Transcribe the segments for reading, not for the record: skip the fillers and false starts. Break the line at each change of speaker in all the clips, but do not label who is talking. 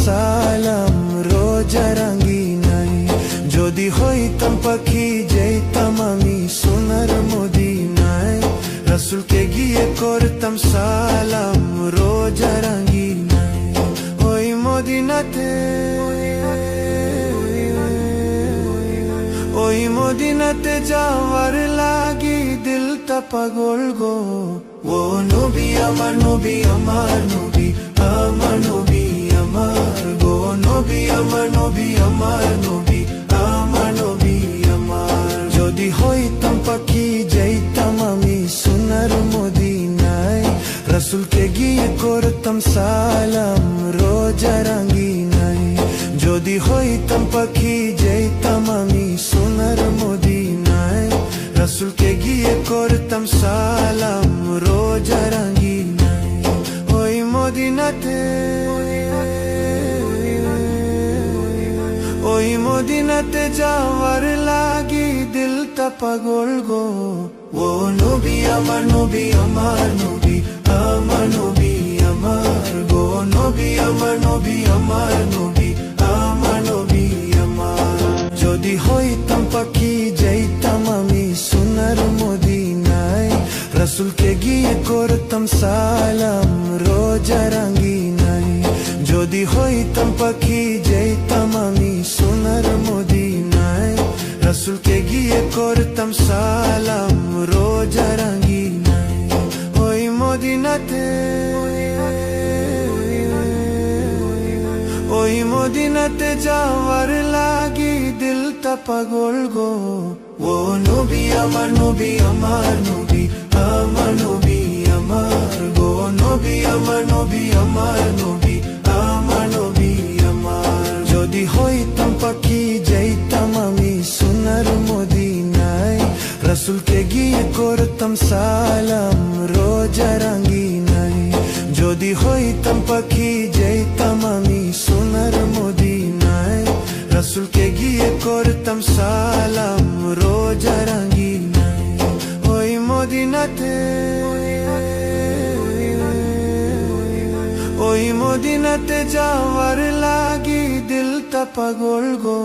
সালাম রোজা রাঙ্গিনায়। যদি হইতাম পাখি যেতাম আমি সোনার মদিনায়। রাসূলকে গিয়ে করতাম সালাম রোজা রাঙ্গিনায়। ওই মদিনাতে, ওই মদিনাতে যাওয়ার লাগি দিলটা পাগল গো। ও নবী আমার নবী আমার নবী আমার নবী আমার গো। নবী আমার নবী আমার নবী আমার নবী আমার। যদি হইতাম পাখি যাইতাম আমি সোনার মদিনায়। রাসূলকে গিয়ে করতাম সালাম রোজা রাঙ্গিনায়। যদি হইতাম পাখি যাইতাম আমি সোনার মদিনায়। রাসূলকে গিয়ে করতাম সালাম রোজা রাঙ্গিনায়। ওই মদিনাতে, ওই মদিনাতে যাওয়ার লাগি দিলটা পাগল গো। ও নবী আমার নবী আমার নবী আমার নবী আমার গো। নবী আমার নবী আমার নবী আমার নবী আমার। যদি হইতাম পাখি যাইতাম আমি সোনার মদিনায়। রাসূলকে গিয়ে করতাম সালাম রোজা রাঙ্গিনায়। যদি হইতাম পাখি যাইতাম আমি সোনার মদিনায়। রাসূলকে গিয়ে করতাম সালাম রোজা রাঙ্গিনায়। ওই মদিনাতে, ওই মদিনাতে যাওয়ার লাগি দিলটা পাগল গো। ও নবী আমার নবী আমার নবী আমার নবী আমার গো। নবী আমার নবী আমার নবী আমার নবী আমার। যদি হইতাম পাখি যাইতাম আমি সোনার মদিনায়। রাসূলকে গিয়ে করতাম সালাম রোজা রাঙ্গিনায়। যদি হইতাম পাখি যাইতাম আমি সোনার মদিনায়। রাসূলকে গিয়ে করতাম সালাম রোজা রাঙ্গিনায়। ওই মদিনাতে, ওই মদিনাতে যাওয়ার লাগি দিলটা পাগল গো।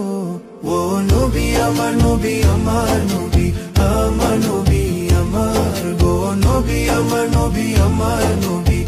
ও নবী আমার নবী আমার নবী আমার নবী আমার গো। নবী আমার নবী আমার নবী